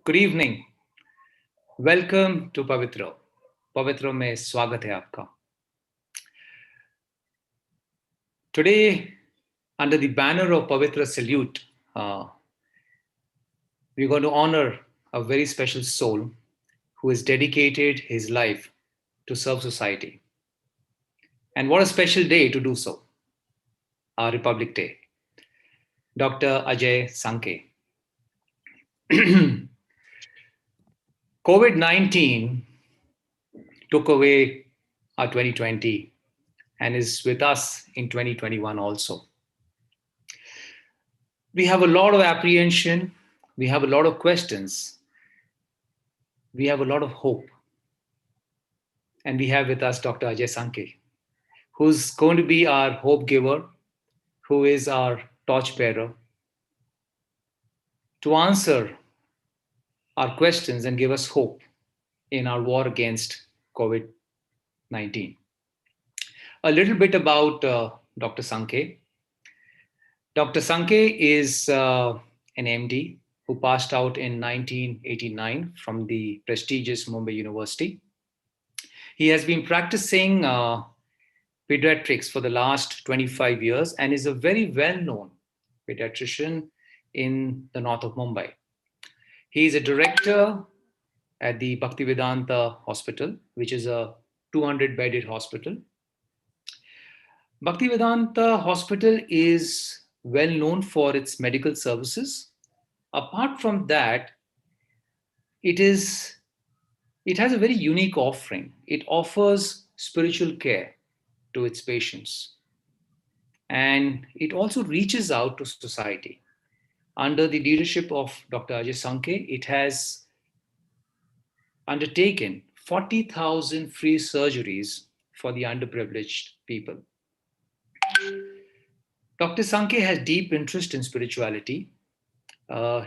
Good evening. Welcome to Pavitra. Pavitra में स्वागत है आपका. Today, under the banner of Pavitra Salute, we're going to honor a very special soul who has dedicated his life to serve society. And what a special day to do so, our Republic Day. Dr. Sankhe. COVID-19 took away our 2020 and is with us in 2021 also. We have a lot of apprehension, we have a lot of questions, we have a lot of hope. And we have with us Dr. Sankhe, who's going to be our hope giver, who is our torchbearer, to answer our questions and give us hope in our war against COVID-19. A little bit about Dr. Sankhe. Dr. Sankhe is an MD who passed out in 1989 from the prestigious Mumbai University. He has been practicing pediatrics for the last 25 years and is a very well-known pediatrician in the north of Mumbai. He is a director at the Bhaktivedanta Hospital, which is a 200-bedded hospital. Bhaktivedanta Hospital is well known for its medical services. Apart from that, it has a very unique offering. It offers spiritual care to its patients. And it also reaches out to society. Under the leadership of Dr. Sankhe, it has undertaken 40,000 free surgeries for the underprivileged people. Dr. Sankhe has deep interest in spirituality.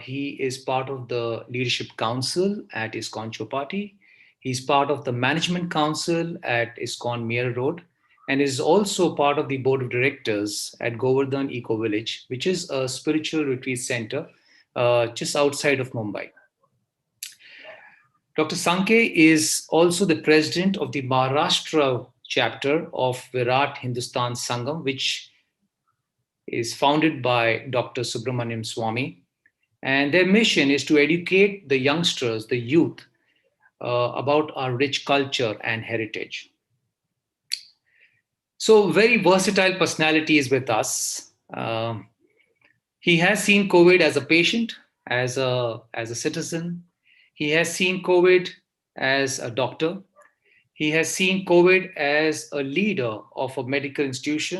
He is part of the leadership council at ISKCON Chopati. He's part of the management council at ISKCON Mir Road, and is also part of the board of directors at Govardhan Eco Village, which is a spiritual retreat center just outside of Mumbai. Dr. Sankhe is also the president of the Maharashtra chapter of Virat Hindustan Sangam, which is founded by Dr. Subramaniam Swamy. And their mission is to educate the youngsters, the youth, about our rich culture and heritage. So, very versatile personality is with us. He has seen COVID as a patient, as a citizen. He has seen COVID as a doctor. He has seen COVID as a leader of a medical institution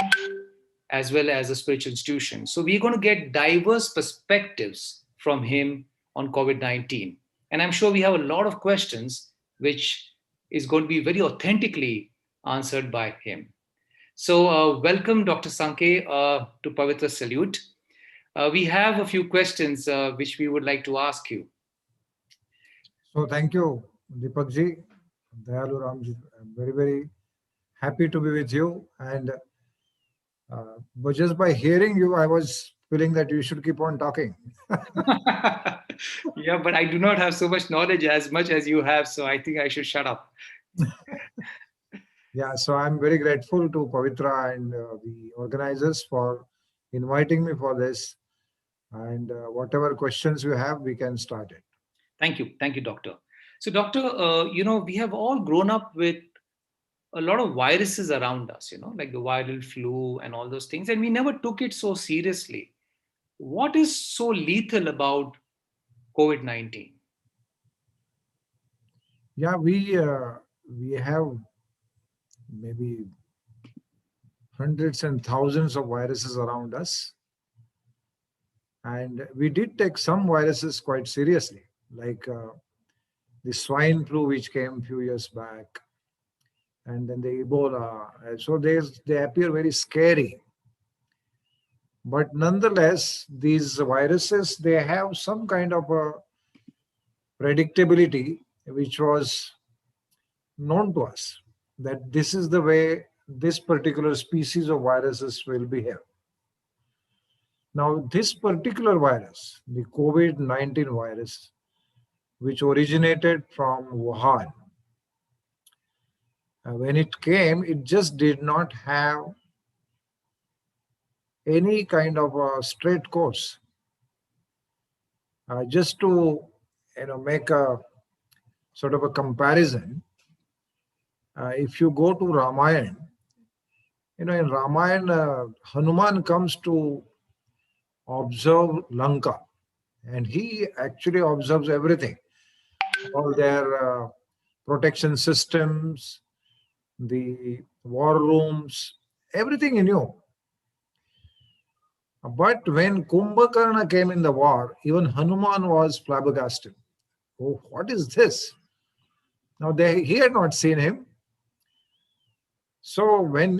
as well as a spiritual institution. So we're going to get diverse perspectives from him on COVID-19. And I'm sure we have a lot of questions which is going to be very authentically answered by him. So welcome, Dr. Sankhe, to Pavitra Salute. We have a few questions which we would like to ask you. So thank you, Deepakji, Dayalu Ramji. I'm very, very happy to be with you. And but just by hearing you, I was feeling that you should keep on talking. Yeah, but I do not have so much knowledge as much as you have, so I think I should shut up. Yeah, so I'm very grateful to Pavitra and the organizers for inviting me for this. And whatever questions you have, we can start it. Thank you, Doctor. So, Doctor, we have all grown up with a lot of viruses around us, like the viral flu and all those things, and we never took it so seriously. What is so lethal about COVID-19? Yeah, we have maybe hundreds and thousands of viruses around us. And we did take some viruses quite seriously, like the swine flu, which came a few years back, and then the Ebola. So they appear very scary. But nonetheless, these viruses, they have some kind of a predictability, which was known to us, that this is the way this particular species of viruses will behave. Now, this particular virus, the COVID-19 virus, which originated from Wuhan, when it came, it just did not have any kind of a straight course. Just to make a sort of a comparison, if you go to Ramayana, in Ramayana, Hanuman comes to observe Lanka, and he actually observes everything, all their protection systems, the war rooms, everything he knew. But when Kumbhakarna came in the war, even Hanuman was flabbergasted. Oh, what is this? Now he had not seen him. So when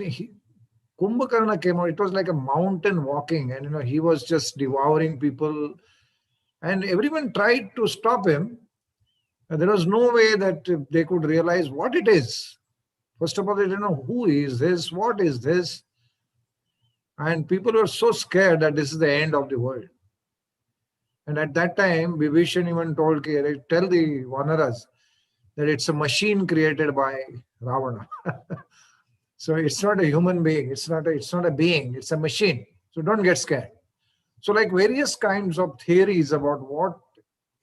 Kumbhakarna came out, it was like a mountain walking, and he was just devouring people, and everyone tried to stop him. And there was no way that they could realize what it is. First of all, they didn't know who is this, what is this, and people were so scared that this is the end of the world. And at that time, Vibhishan even told, tell the Vanaras that it's a machine created by Ravana. So it's not a human being. It's not a being. It's a machine. So don't get scared. So like various kinds of theories about what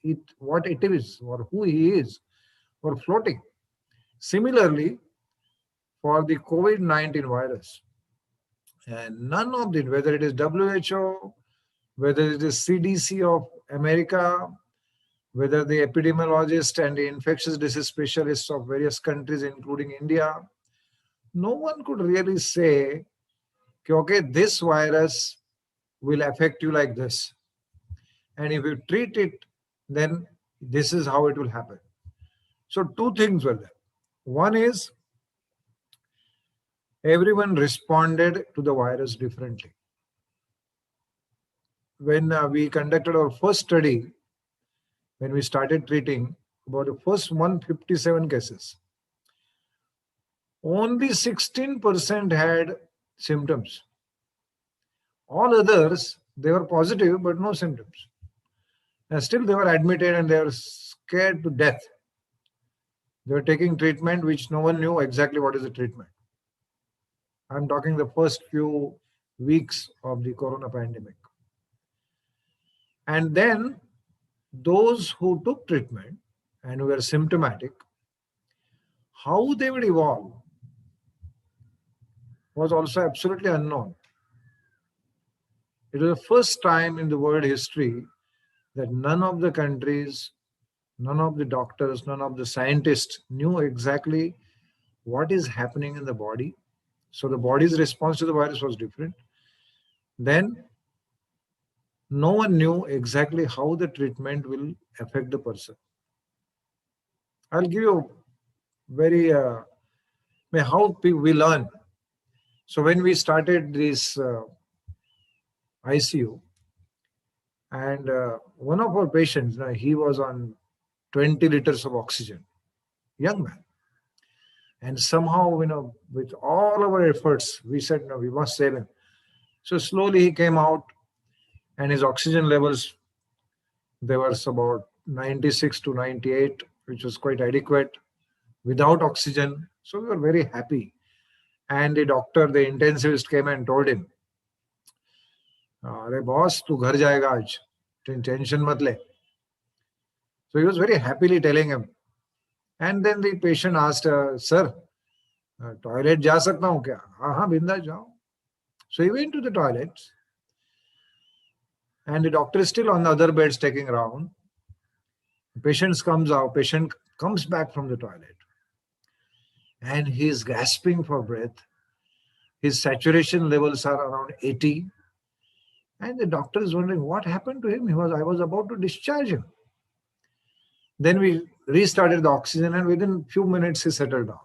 it is or who he is were floating. Similarly, for the COVID-19 virus, and none of it, whether it is WHO, whether it is CDC of America, whether the epidemiologists and the infectious disease specialists of various countries, including India, no one could really say, okay, this virus will affect you like this. And if you treat it, then this is how it will happen. So two things were there. One is everyone responded to the virus differently. When we conducted our first study, when we started treating about the first 157 cases, only 16% had symptoms. All others, they were positive but no symptoms. And still they were admitted and they were scared to death. They were taking treatment which no one knew exactly what is the treatment. I'm talking the first few weeks of the corona pandemic. And then those who took treatment and were symptomatic, how they would evolve was also absolutely unknown. It was the first time in the world history that none of the countries, none of the doctors, none of the scientists knew exactly what is happening in the body. So the body's response to the virus was different. Then no one knew exactly how the treatment will affect the person. I'll give you very how we learn. So when we started this ICU, and one of our patients, he was on 20 liters of oxygen, young man. And somehow, with all our efforts, we said, no, we must save him. So slowly he came out and his oxygen levels, they were about 96 to 98, which was quite adequate without oxygen. So we were very happy. And the doctor, the intensivist came and told him, "Arey boss, tu ghar jayega aaj. Tension mat le." So he was very happily telling him. And then the patient asked, sir, toilet ja sakta hu kya? Haan, bindas jao. So he went to the toilets. And the doctor is still on the other beds taking round. Patient comes back from the toilet. And he is gasping for breath. His saturation levels are around 80. And the doctor is wondering what happened to him. I was about to discharge him. Then we restarted the oxygen and within a few minutes he settled down.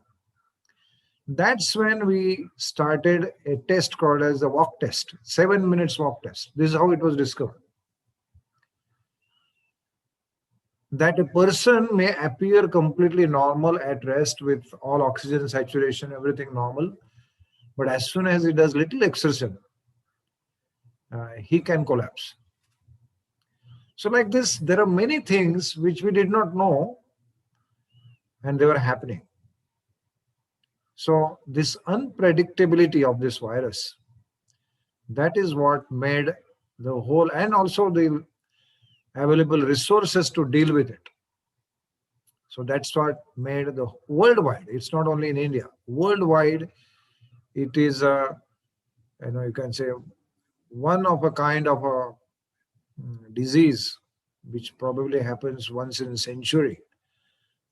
That's when we started a test called as the walk test, 7 minutes walk test. This is how it was discovered. That a person may appear completely normal at rest with all oxygen saturation, everything normal. But as soon as he does little exertion, he can collapse. So, like this, there are many things which we did not know and they were happening. So, this unpredictability of this virus, that is what made the whole, and also the available resources to deal with it. So, that's what made the worldwide, it's not only in India, worldwide, it is a, you can say, one of a kind of a disease which probably happens once in a century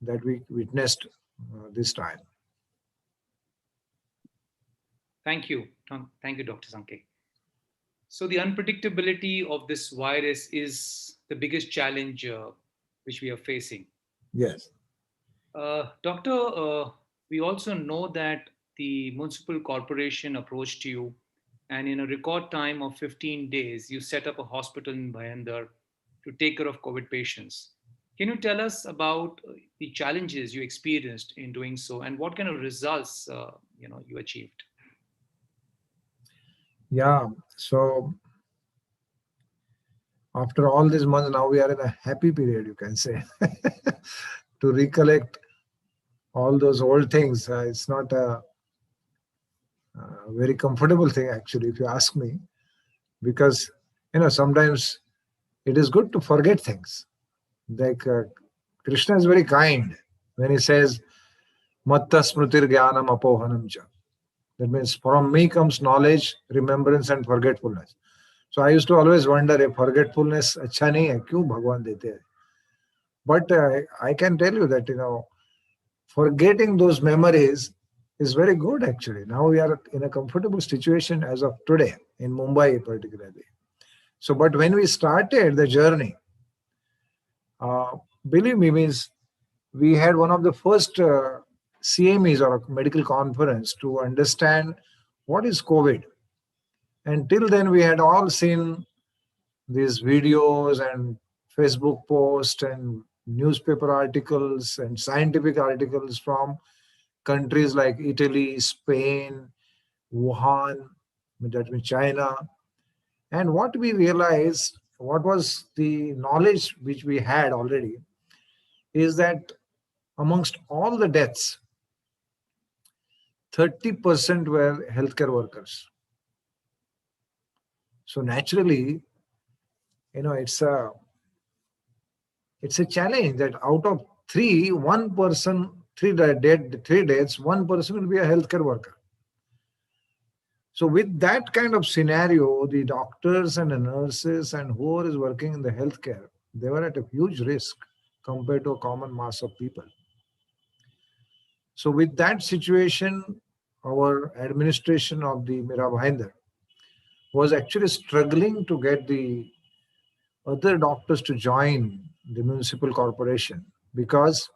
that we witnessed this time. Thank you. Thank you, Dr. Sankhe. So, the unpredictability of this virus is the biggest challenge which we are facing. Yes. Doctor, we also know that the municipal corporation approached you, and in a record time of 15 days, you set up a hospital in Bhayandar to take care of COVID patients. Can you tell us about the challenges you experienced in doing so, and what kind of results you achieved? Yeah. So after all these months, now we are in a happy period, you can say, to recollect all those old things. It's not a very comfortable thing, actually, if you ask me, because sometimes it is good to forget things. Like Krishna is very kind when he says, "Matta smrutir jnanam apohanam cha." That means from me comes knowledge, remembrance, and forgetfulness. So I used to always wonder if forgetfulness अच्छा नहीं है क्यों भगवान देते हैं. But I can tell you that forgetting those memories is very good actually. Now we are in a comfortable situation as of today in Mumbai particularly. So, but when we started the journey, uh, believe me, means we had one of the first CMEs or a medical conference to understand what is COVID. And till then, we had all seen these videos and Facebook posts and newspaper articles and scientific articles from countries like Italy, Spain, Wuhan, that means China. And what we realized, what was the knowledge which we had already, is that amongst all the deaths, 30% were healthcare workers. So naturally, it's a challenge that out of one person, three deaths, one person will be a healthcare worker. So with that kind of scenario, the doctors and the nurses and whoever is working in the healthcare, they were at a huge risk compared to a common mass of people. So with that situation, our administration of the Mira Bhainder was actually struggling to get the other doctors to join the municipal corporation because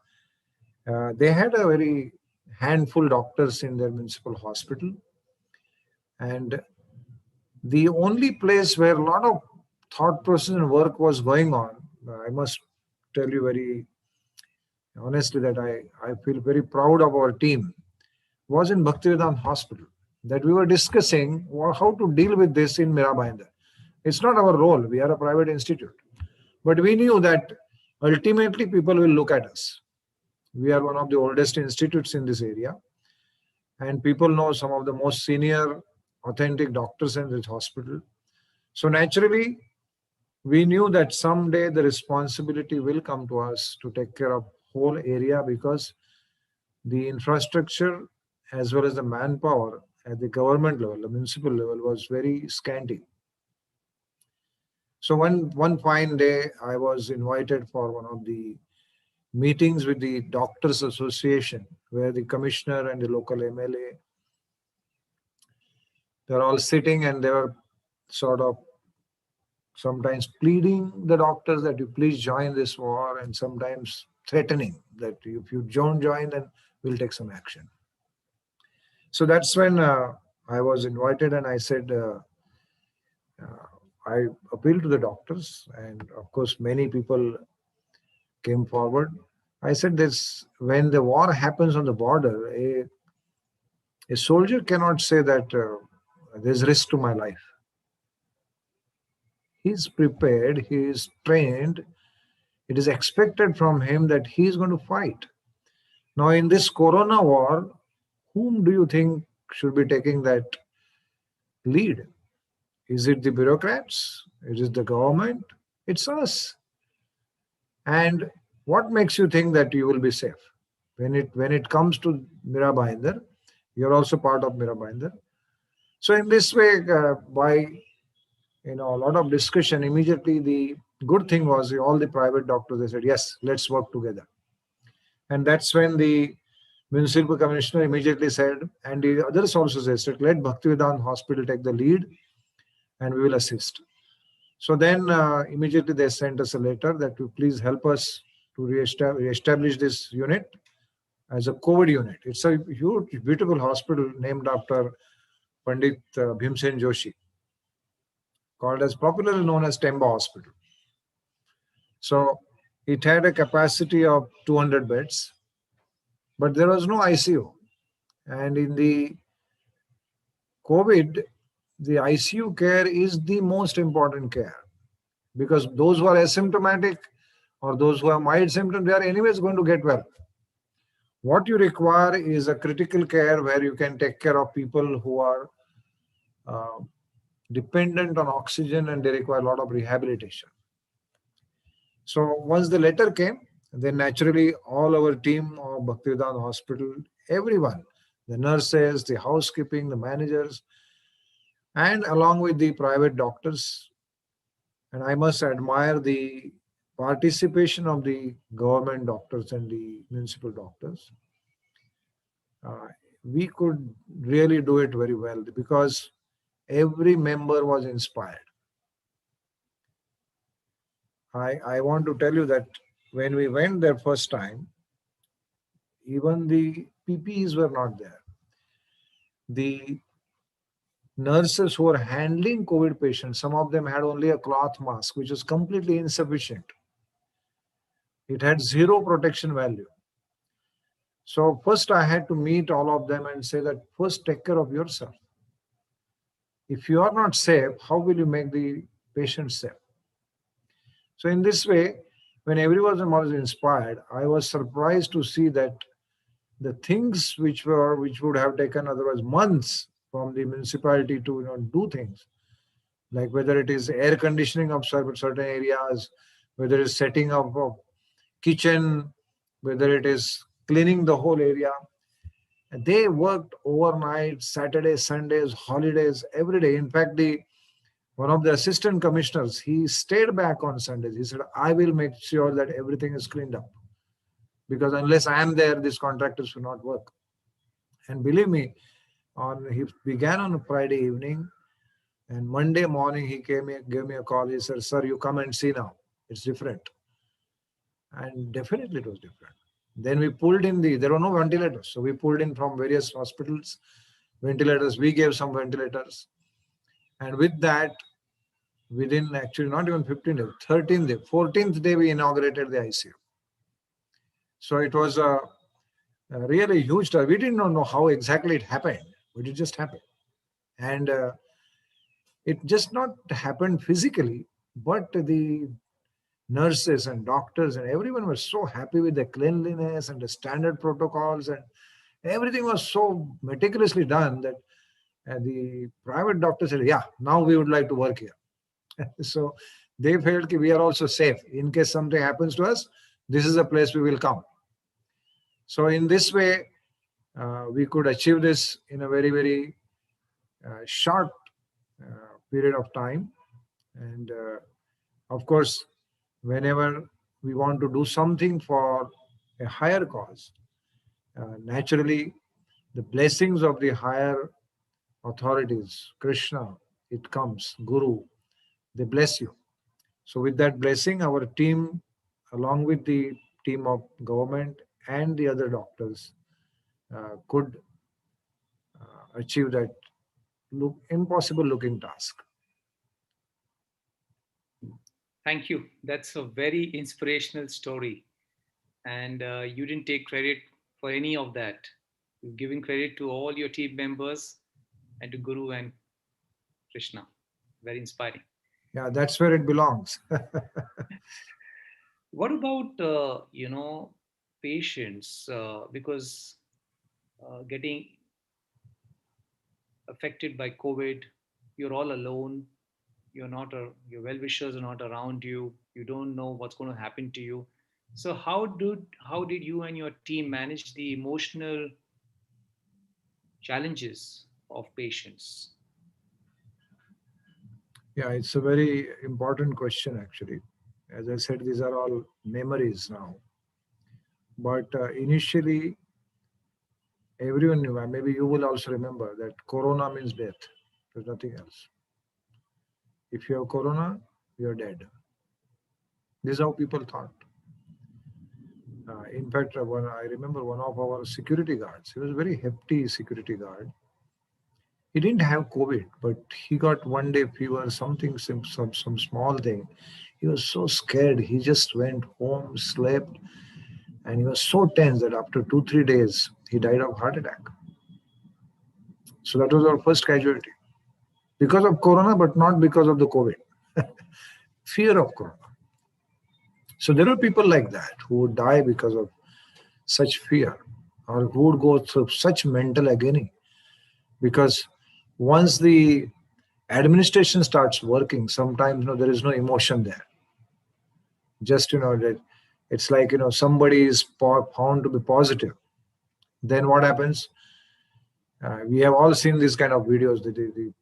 they had a very handful doctors in their municipal hospital, and the only place where a lot of thought process and work was going on, I must tell you very honestly that I feel very proud of our team, was in Bhaktivedanta Hospital, that we were discussing how to deal with this in Mirabai. It's not our role. We are a private institute. But we knew that ultimately people will look at us. We are one of the oldest institutes in this area. And people know some of the most senior, authentic doctors in this hospital. So naturally, we knew that someday the responsibility will come to us to take care of whole area because the infrastructure as well as the manpower at the government level, the municipal level was very scanty. So one fine day, I was invited for one of the meetings with the Doctors Association, where the commissioner and the local MLA, they're all sitting and they were sort of sometimes pleading the doctors that you please join this war, and sometimes threatening that if you don't join, then we'll take some action. So that's when I was invited, and I said, I appealed to the doctors, and of course, many people came forward. I said, this when the war happens on the border, a soldier cannot say that there's risk to my life. He's prepared, he is trained. It is expected from him that he is going to fight. Now, in this corona war, whom do you think should be taking that lead? Is it the bureaucrats? Is it the government? It's us. And what makes you think that you will be safe? When it comes to Mira Bhainder, you're also part of Mira Bhainder. So in this way, by a lot of discussion, immediately the good thing was all the private doctors they said yes, let's work together, and that's when the municipal commissioner immediately said, and the others also said, let Bhaktivedanta Hospital take the lead, and we will assist. So then immediately they sent us a letter that you please help us to reestablish this unit as a COVID unit. It's a huge, beautiful hospital named after Pandit Bhimsen Joshi, called as popularly known as Temba Hospital. So it had a capacity of 200 beds, but there was no ICU. And in the COVID, the ICU care is the most important care, because those who are asymptomatic or those who have mild symptoms, they are anyways going to get well. What you require is a critical care where you can take care of people who are uh, dependent on oxygen and they require a lot of rehabilitation. So once the letter came, then naturally all our team of Bhaktivedanta Hospital, everyone, the nurses, the housekeeping, the managers, and along with the private doctors, and I must admire the participation of the government doctors and the municipal doctors. Uh, we could really do it very well because every member was inspired. I want to tell you that when we went there first time, even the PPEs were not there. The nurses who were handling COVID patients, some of them had only a cloth mask, which was completely insufficient. It had zero protection value. So first I had to meet all of them and say that first take care of yourself. If you are not safe, how will you make the patient safe? So in this way, when everyone was inspired, I was surprised to see that the things which would have taken otherwise months from the municipality to do things, like whether it is air conditioning of certain areas, whether it's setting up a kitchen, whether it is cleaning the whole area. They worked overnight, Saturdays, Sundays, holidays, every day. In fact, the one of the assistant commissioners, he stayed back on Sundays. He said, I will make sure that everything is cleaned up. Because unless I am there, these contractors will not work. And believe me, he began on a Friday evening, and Monday morning he gave me a call. He said, sir, you come and see now. It's different. And definitely it was different. Then we pulled in there were no ventilators. So we pulled in from various hospitals ventilators. We gave some ventilators. And with that, within actually not even 15 days, 13th day, 14th day, we inaugurated the ICU. So it was a really huge story. We didn't know how exactly it happened, but it just happened. And it just not happened physically, but the nurses and doctors and everyone was so happy with the cleanliness and the standard protocols, and everything was so meticulously done that the private doctor said, yeah, now we would like to work here. So they felt that we are also safe. In case something happens to us, this is a place we will come. So in this way, we could achieve this in a very, very short period of time. And of course, whenever we want to do something for a higher cause, naturally, the blessings of the higher authorities, Krishna, it comes, Guru, they bless you. So with that blessing, our team, along with the team of government and the other doctors, could achieve that impossible looking task. Thank you. That's a very inspirational story. And you didn't take credit for any of that. You've given credit to all your team members and to Guru and Krishna. Very inspiring. Yeah, that's where it belongs. What about patients? Because getting affected by COVID, you're all alone. You're not your well wishers are not around you. You don't know what's going to happen to you. So how did you and your team manage the emotional challenges of patients? Yeah, it's a very important question actually. As I said, these are all memories now. But initially, everyone knew, and maybe you will also remember that corona means death. There's nothing else. If you have corona, you're dead. This is how people thought. In fact, I remember one of our security guards. He was a very hefty security guard. He didn't have COVID, but he got one day fever, something, some small thing. He was so scared. He just went home, slept, and he was so tense that after 2 3 days, he died of heart attack. So that was our first casualty because of corona, but not because of the COVID. Fear of corona. So there are people like that who would die because of such fear, or who would go through such mental agony, because once the administration starts working, sometimes there is no emotion there. Just that it's like somebody is found to be positive. Then what happens? We have all seen these kind of videos. The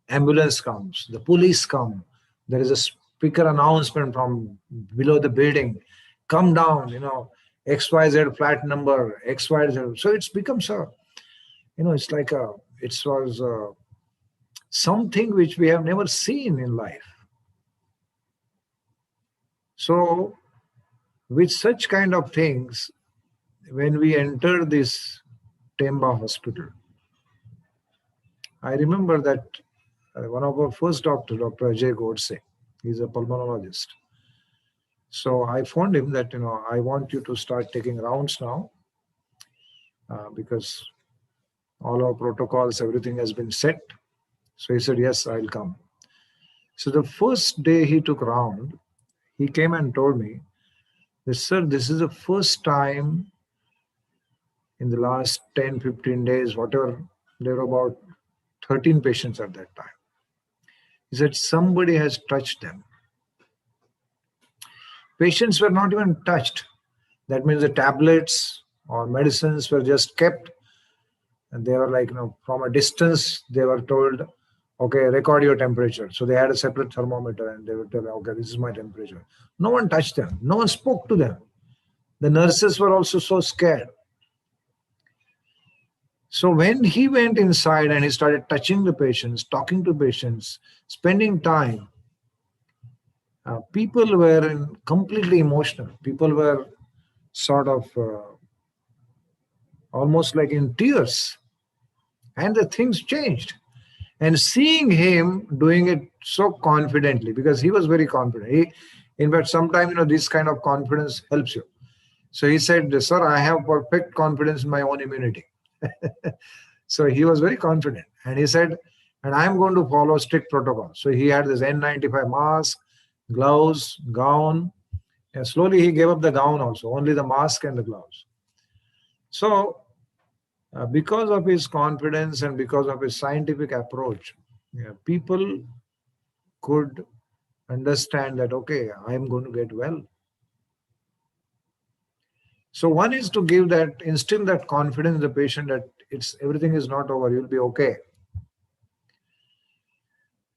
ambulance comes, the police come. There is a speaker announcement from below the building. Come down, XYZ flat number, XYZ. So it's become so, it's like it was something which we have never seen in life. So with such kind of things, when we enter this Temba hospital, I remember that one of our first doctor, Dr. Ajay Godse, he's a pulmonologist. So I phoned him that, I want you to start taking rounds now, because all our protocols, everything has been set. So he said, yes, I'll come. So the first day he took round, he came and told me, sir, this is the first time in the last 10, 15 days, whatever, there were about 13 patients at that time. He said, somebody has touched them. Patients were not even touched. That means the tablets or medicines were just kept, and they were like, from a distance, they were told, okay, record your temperature. So they had a separate thermometer and they would tell, okay, this is my temperature. No one touched them. No one spoke to them. The nurses were also so scared. So when he went inside and he started touching the patients, talking to patients, spending time, people were completely emotional. People were sort of almost like in tears, and the things changed. And seeing him doing it so confidently, because he was very confident. In fact, sometimes this kind of confidence helps you. So he said, sir, I have perfect confidence in my own immunity. So he was very confident. And he said, and I'm going to follow strict protocol. So he had this N95 mask, gloves, gown. And slowly he gave up the gown also, only the mask and the gloves. So because of his confidence and because of his scientific approach, people could understand that, okay, I'm going to get well. So one is to instill that confidence in the patient that everything is not over, you'll be okay.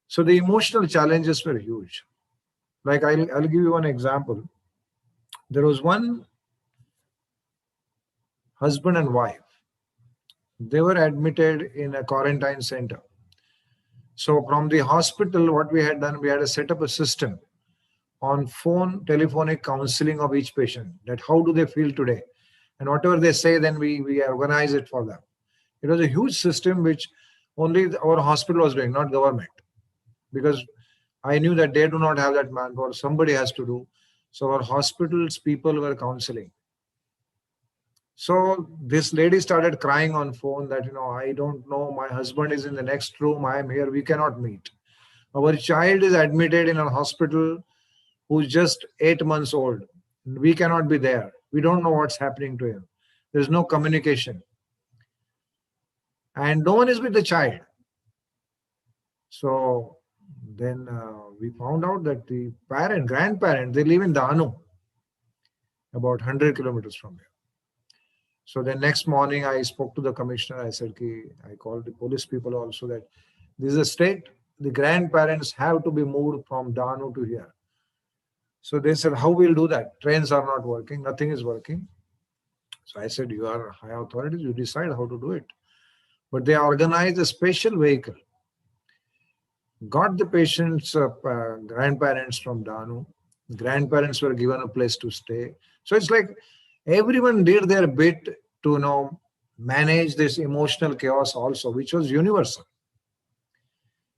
So the emotional challenges were huge. Like I'll give you one example. There was one husband and wife. They were admitted in a quarantine center. So from the hospital, what we had done, we had to set up a system on phone, telephonic counseling of each patient, that how do they feel today? And whatever they say, then we organize it for them. It was a huge system which only our hospital was doing, not government. Because I knew that they do not have that manpower, somebody has to do. So our hospitals people were counseling. So this lady started crying on phone that, I don't know, my husband is in the next room, I am here, we cannot meet. Our child is admitted in a hospital who's just 8 months old. We cannot be there. We don't know what's happening to him. There's no communication. And no one is with the child. So then we found out that the grandparent, they live in Danu, about 100 kilometers from here. So the next morning I spoke to the commissioner. I said, I called the police people also that this is a state. The grandparents have to be moved from Danu to here. So they said, how we'll do that? Trains are not working. Nothing is working. So I said, you are high authorities. You decide how to do it. But they organized a special vehicle, got the patient's grandparents from Danu. Grandparents were given a place to stay. So it's like everyone did their bit to manage this emotional chaos also, which was universal.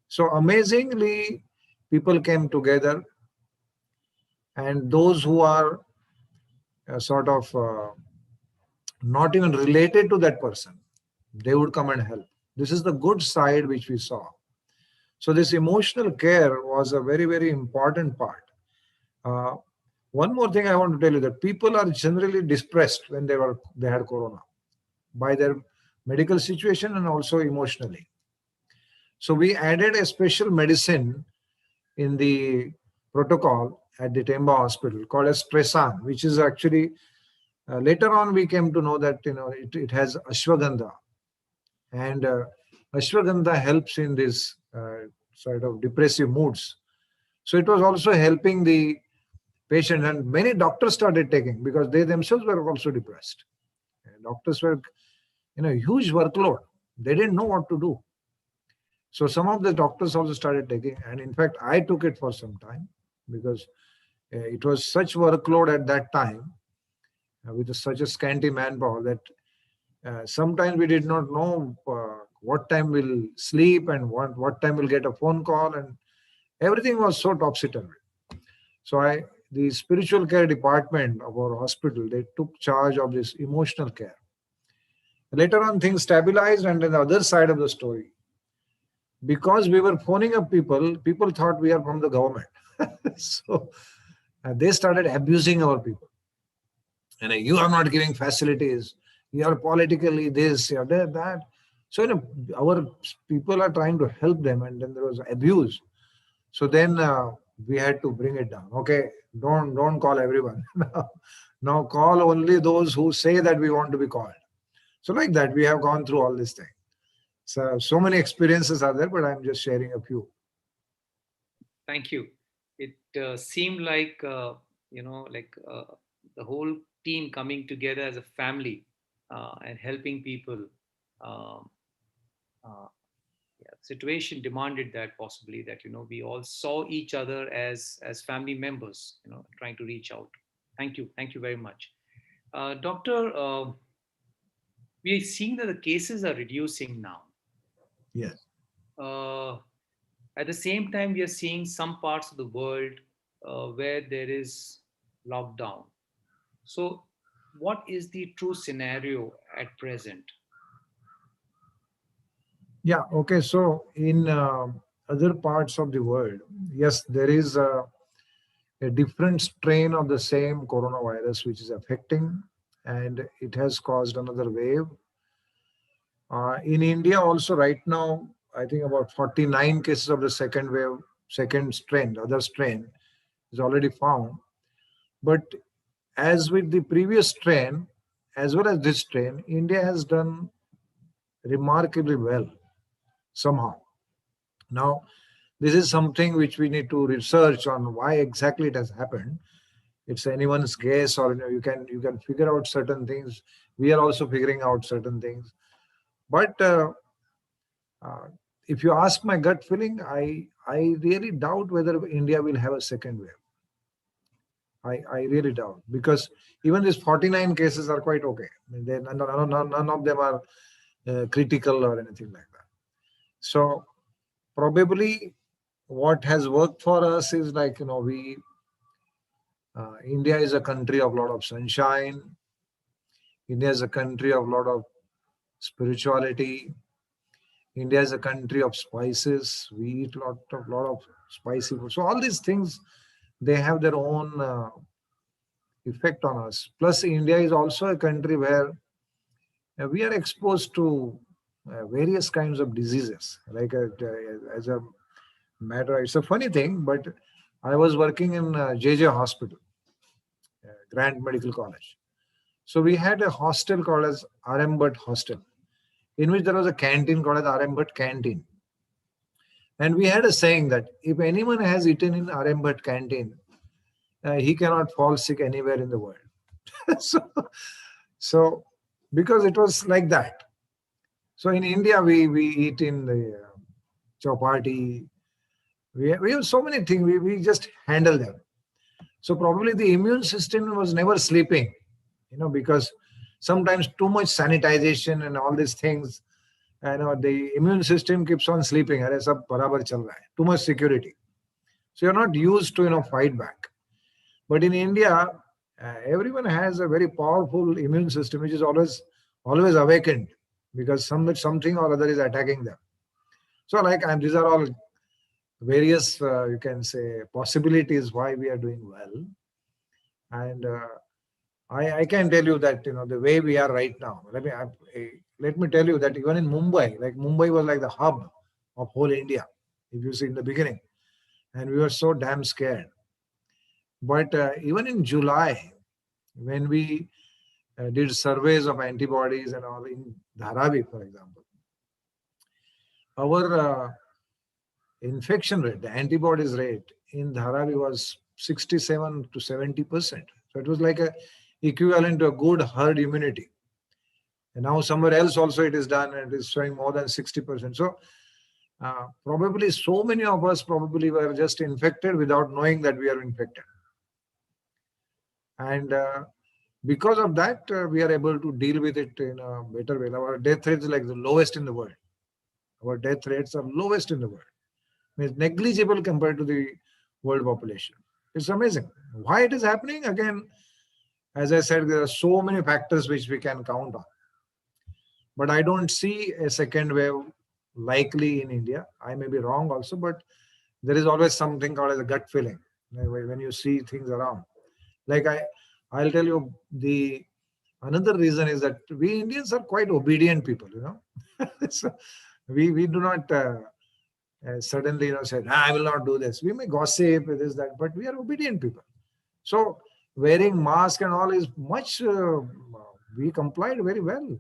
So amazingly, people came together, and those who are sort of not even related to that person, they would come and help. This is the good side which we saw. So this emotional care was a very, very important part. Uh, One more thing I want to tell you, that people are generally depressed when they had corona by their medical situation and also emotionally. So we added a special medicine in the protocol at the Temba hospital called as Stressan, which is actually later on we came to know that it has ashwagandha, and ashwagandha helps in this sort of depressive moods. So it was also helping the patient, and many doctors started taking because they themselves were also depressed. And doctors were huge workload. They didn't know what to do. So some of the doctors also started taking, and in fact, I took it for some time because it was such workload at that time with such a scanty manpower that sometimes we did not know what time we'll sleep and what time we'll get a phone call, and everything was so topsy-turvy. So the spiritual care department of our hospital, they took charge of this emotional care. Later on, things stabilized, and then the other side of the story, because we were phoning up people thought we are from the government. So they started abusing our people. And you are not giving facilities. You are politically this, you are that. So our people are trying to help them, and then there was abuse. So then we had to bring it down. Okay, don't call everyone. Now call only those who say that we want to be called. So like that, we have gone through all this thing. So many experiences are there, but I'm just sharing a few. Thank you. It seemed like the whole team coming together as a family and helping people. Um, uh, yeah, situation demanded that, possibly, that we all saw each other as family members, trying to reach out. Thank you very much, doctor. We are seeing that the cases are reducing now. Yes. Uh, at the same time, we are seeing some parts of the world where there is lockdown. So, what is the true scenario at present? Yeah. Okay. So in other parts of the world, yes, there is a different strain of the same coronavirus which is affecting, and it has caused another wave. In India, also right now, I think about 49 cases of the second wave, second strain, the other strain is already found. But as with the previous strain, as well as this strain, India has done remarkably well somehow. Now, this is something which we need to research on why exactly it has happened. It's anyone's guess, or you can figure out certain things. We are also figuring out certain things. But uh, if you ask my gut feeling, I really doubt whether India will have a second wave. I really doubt, because even these 49 cases are quite okay. I mean, none of them are critical or anything like that. So probably what has worked for us is, like, we India is a country of a lot of sunshine. India is a country of a lot of spirituality. India is a country of spices. We eat lot of spicy food. So all these things, they have their own effect on us. Plus, India is also a country where we are exposed to various kinds of diseases. Like as a matter, it's a funny thing, but I was working in JJ Hospital, Grant Medical College. So we had a hostel called as RM Bhatt Hostel, in which there was a canteen called as RM Bhatt Canteen. And we had a saying that if anyone has eaten in RM Bhatt Canteen, he cannot fall sick anywhere in the world. so, so, because it was like that. So in India, we eat in the chapati. We have so many things. We just handle them. So probably the immune system was never sleeping, because sometimes too much sanitization and all these things, the immune system keeps on sleeping. अरे सब बराबर चल रहा है. Too much security. So you're not used to fight back. But in India, everyone has a very powerful immune system which is always awakened because something or other is attacking them. So these are all various you can say possibilities why we are doing well. And I can tell you that the way we are right now. Let me tell you that even in Mumbai, like Mumbai was like the hub of whole India, if you see in the beginning, and we were so damn scared. But even in July, when we did surveys of antibodies and all in Dharavi, for example, our infection rate, the antibodies rate in Dharavi was 67 to 70%. So it was like a equivalent to a good herd immunity. And now somewhere else also it is done and it is showing more than 60%. So probably so many of us probably were just infected without knowing that we are infected. And because of that, we are able to deal with it in a better way. Our death rate is like the lowest in the world. Our death rates are lowest in the world. It's negligible compared to the world population. It's amazing. Why it is happening? Again, as I said, there are so many factors which we can count on. But I don't see a second wave likely in India. I may be wrong also, but there is always something called as a gut feeling when you see things around. Like I'll tell you another reason is that we Indians are quite obedient people, so we do not suddenly say, I will not do this. We may gossip, this, that, but we are obedient people. So wearing mask and all is much, we complied very well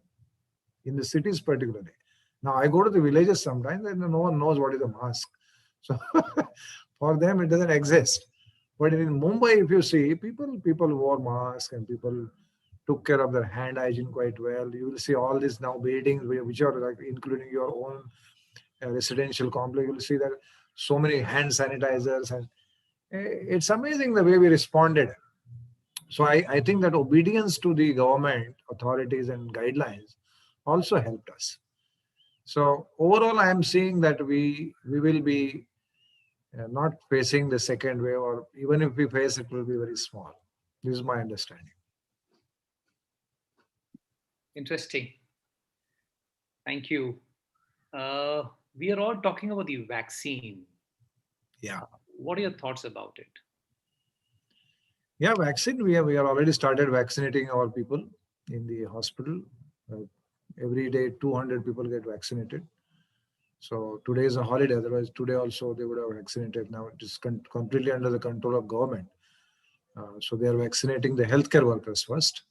in the cities particularly. Now I go to the villages sometimes and no one knows what is a mask. So for them it doesn't exist. But in Mumbai, if you see, people wore masks and people took care of their hand hygiene quite well. You will see all these now buildings which are like including your own residential complex. You will see that so many hand sanitizers, and it's amazing the way we responded. So I think that obedience to the government authorities and guidelines also helped us. So overall, I am seeing that we will be not facing the second wave, or even if we face it, will be very small. This is my understanding. Interesting. Thank you. We are all talking about the vaccine. Yeah. What are your thoughts about it? Yeah, vaccine. We are already started vaccinating our people in the hospital. Every day, 200 people get vaccinated. So today is a holiday. Otherwise, today also they would have vaccinated. Now it is completely under the control of government. So they are vaccinating the healthcare workers first.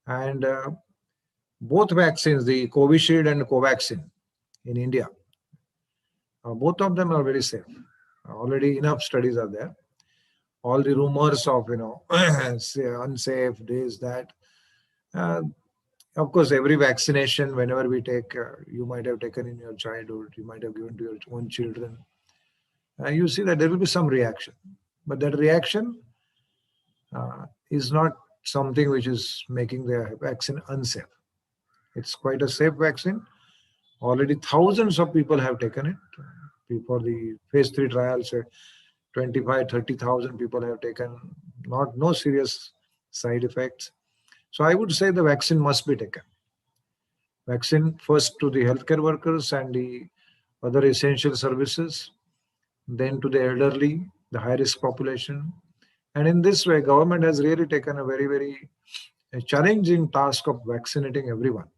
And both vaccines, the Covishield and Covaxin in India, both of them are very safe. Already enough studies are there. All the rumors of, unsafe, this, that. Of course, every vaccination, whenever we take, you might have taken in your childhood, you might have given to your own children. You see that there will be some reaction. But that reaction is not something which is making the vaccine unsafe. It's quite a safe vaccine. Already thousands of people have taken it. For the phase 3 trials, 25, 30,000 people have taken, no serious side effects. So I would say the vaccine must be taken. Vaccine first to the healthcare workers and the other essential services, then to the elderly, the high risk population. And in this way, government has really taken a very challenging task of vaccinating everyone.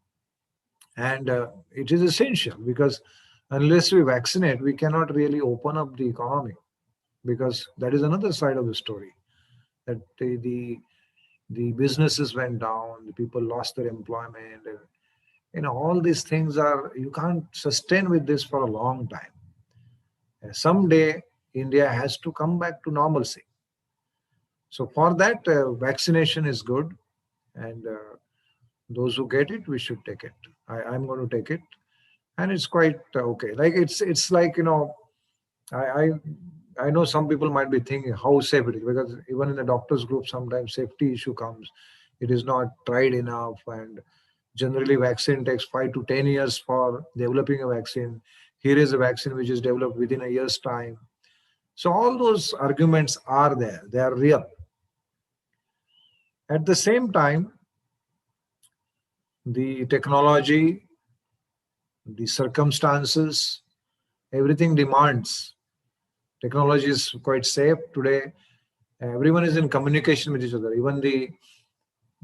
And it is essential because unless we vaccinate, we cannot really open up the economy, because that is another side of the story, that the businesses went down, the people lost their employment, and all these things are, you can't sustain with this for a long time. Someday India has to come back to normalcy. So for that, vaccination is good, and those who get it, we should take it. I'm going to take it, and it's quite okay. Like it's like I, I I know some people might be thinking how safe it is, because even in the doctors group sometimes safety issue comes. It is not tried enough, and generally vaccine takes 5 to 10 years for developing a vaccine. Here is a vaccine which is developed within a year's time. So all those arguments are there. They are real. At the same time, the technology, the circumstances, everything demands. Technology is quite safe today. Everyone is in communication with each other. Even the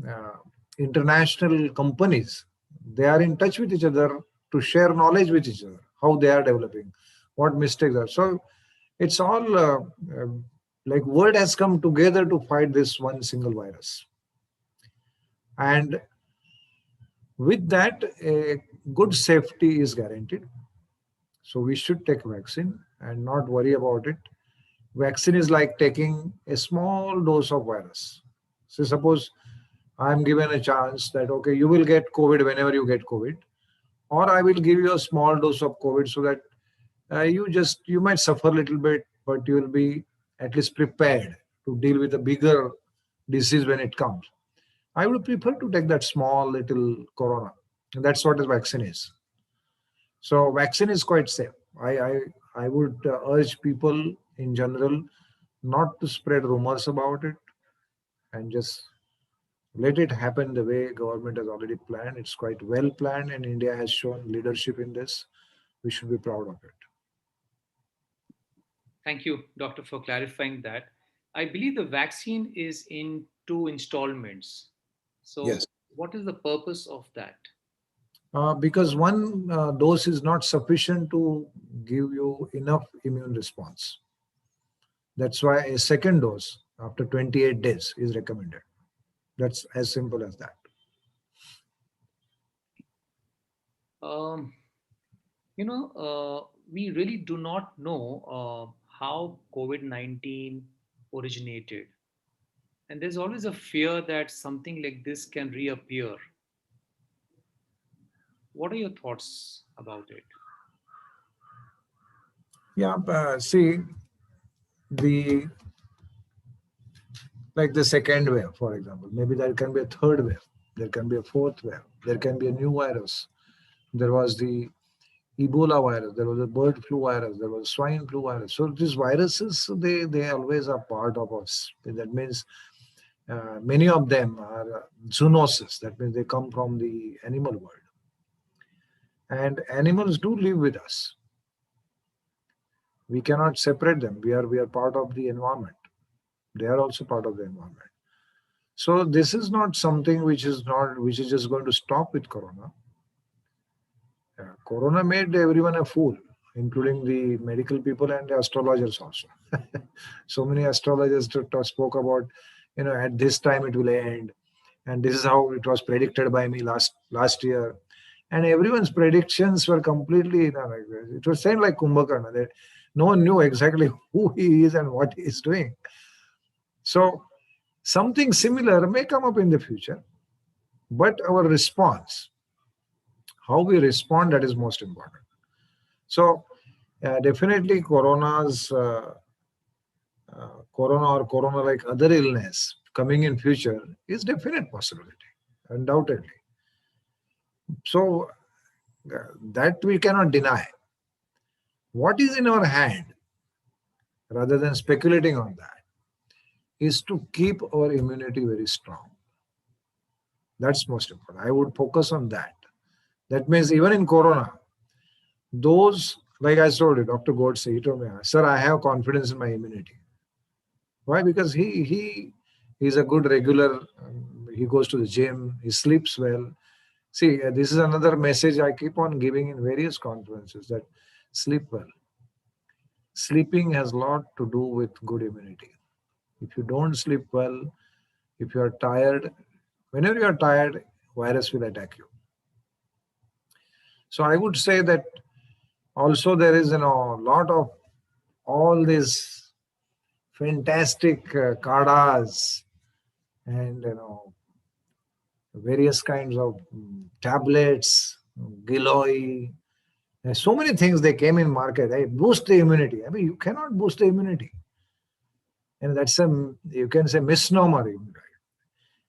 uh, international companies, they are in touch with each other to share knowledge with each other, how they are developing, what mistakes are. So it's all like world has come together to fight this one single virus. And with that, a good safety is guaranteed. So we should take vaccine and not worry about it. Vaccine is like taking a small dose of virus. So suppose I'm given a chance that, okay, you will get COVID whenever you get COVID, or I will give you a small dose of COVID so that you might suffer a little bit, but you will be at least prepared to deal with a bigger disease when it comes. I would prefer to take that small little corona. And that's what a vaccine is. So vaccine is quite safe. I would urge people in general not to spread rumors about it, and just let it happen the way government has already planned. It's quite well planned, and India has shown leadership in this. We should be proud of it. Thank you, Doctor, for clarifying that. I believe the vaccine is in two installments. So, Yes. what is the purpose of that? Because one dose is not sufficient to give you enough immune response. That's why a second dose after 28 days is recommended. That's as simple as that. Um, we really do not know how COVID 19 originated. And there's always a fear that something like this can reappear. What are your thoughts about it? Yeah, see, the like the second wave, for example, maybe there can be a third wave, there can be a fourth wave, there can be a new virus. There was the Ebola virus, there was a bird flu virus, there was swine flu virus. So these viruses, they always are part of us. That means many of them are zoonosis. That means they come from the animal world, and animals do live with us. We cannot separate them. We are part of the environment. They are also part of the environment. So this is not something which is just going to stop with corona. Corona made everyone a fool, including the medical people and the astrologers also. So many astrologers spoke about, at this time it will end, and this is how it was predicted by me last year. And everyone's predictions were completely, like this. It was same like Kumbhakarna, that no one knew exactly who he is and what he is doing. So something similar may come up in the future, but our response, how we respond, that is most important. So definitely corona or corona like other illness coming in future is definite possibility, undoubtedly. So that we cannot deny. What is in our hand, rather than speculating on that, is to keep our immunity very strong. That's most important. I would focus on that. That means even in Corona, those, like I told you, Dr. Godse, he told me, sir, I have confidence in my immunity. Why? Because he's a good regular. He goes to the gym. He sleeps well. See, this is another message I keep on giving in various conferences, that sleep well. Sleeping has a lot to do with good immunity. If you don't sleep well, if you are tired, whenever you are tired, virus will attack you. So I would say that also there is lot of all these fantastic kadas and various kinds of tablets, Giloy. There's so many things they came in market. They boost the immunity. I mean, you cannot boost the immunity, and that's a, you can say, misnomer.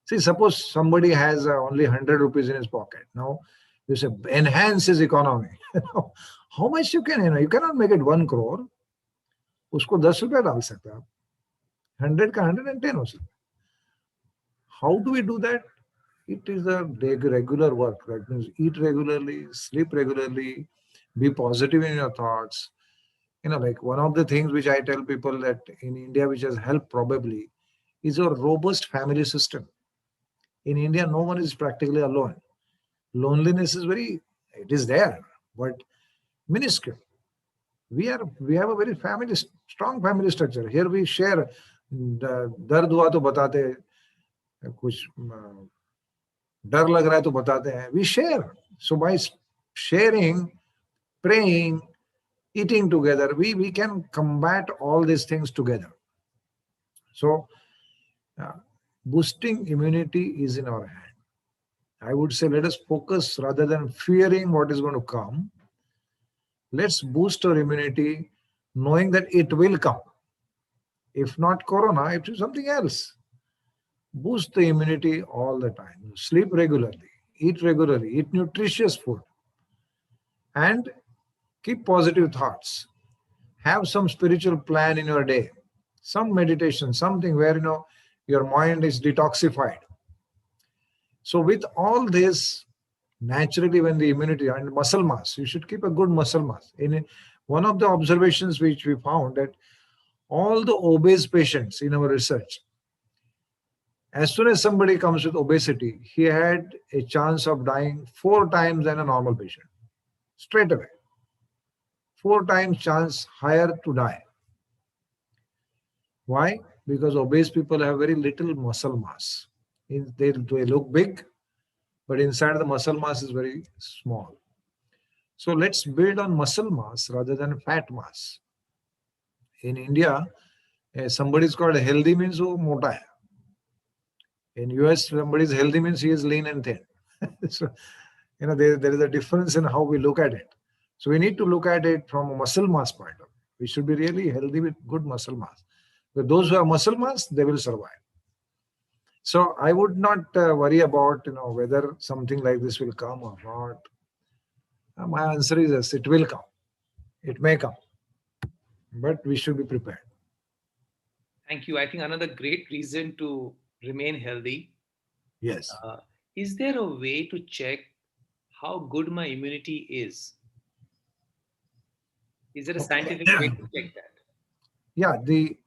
See, suppose somebody has only 100 rupees in his pocket. Now you say enhance his economy. How much you can? You cannot make it 1 crore. उसको 10 रुपया डाल सकते हैं आप. 100 का 110 हो सकता है. How do we do that? It is a regular work. That means eat regularly, sleep regularly, be positive in your thoughts. Like one of the things which I tell people that in India, which has helped probably, is a robust family system. In India, no one is practically alone. Loneliness is it is there, but minuscule. We have a very strong family structure. Here we share. दर्द हुआ तो बताते, कुछ डर लग रहा है तो बताते हैं. We share. So by sharing, praying, eating together, we can combat all these things together. So uh, boosting immunity is in our hand. I would say let us focus rather than fearing what is going to come. Let's boost our immunity knowing that it will come. If not corona, it is something else. Boost the immunity all the time. Sleep regularly, eat nutritious food, and keep positive thoughts. Have some spiritual plan in your day, some meditation, something where your mind is detoxified. So with all this, naturally, when the immunity and muscle mass, you should keep a good muscle mass. In one of the observations which we found, that all the obese patients in our research, as soon as somebody comes with obesity, he had a chance of dying 4 times than a normal patient. Straight away. 4 times chance higher to die. Why? Because obese people have very little muscle mass. They look big, but inside the muscle mass is very small. So let's build on muscle mass rather than fat mass. In India, somebody is called healthy means wo mota hai. In US, somebody is healthy means he is lean and thin. So, there is a difference in how we look at it. So we need to look at it from a muscle mass point of view. We should be really healthy with good muscle mass. But those who have muscle mass, they will survive. So I would not worry about whether something like this will come or not. My answer is yes, it will come. It may come, but we should be prepared. Thank you. I think another great reason to remain healthy. Yes. Uh, is there a way to check how good my immunity is? Is there a Okay. scientific way to check that? Yeah, the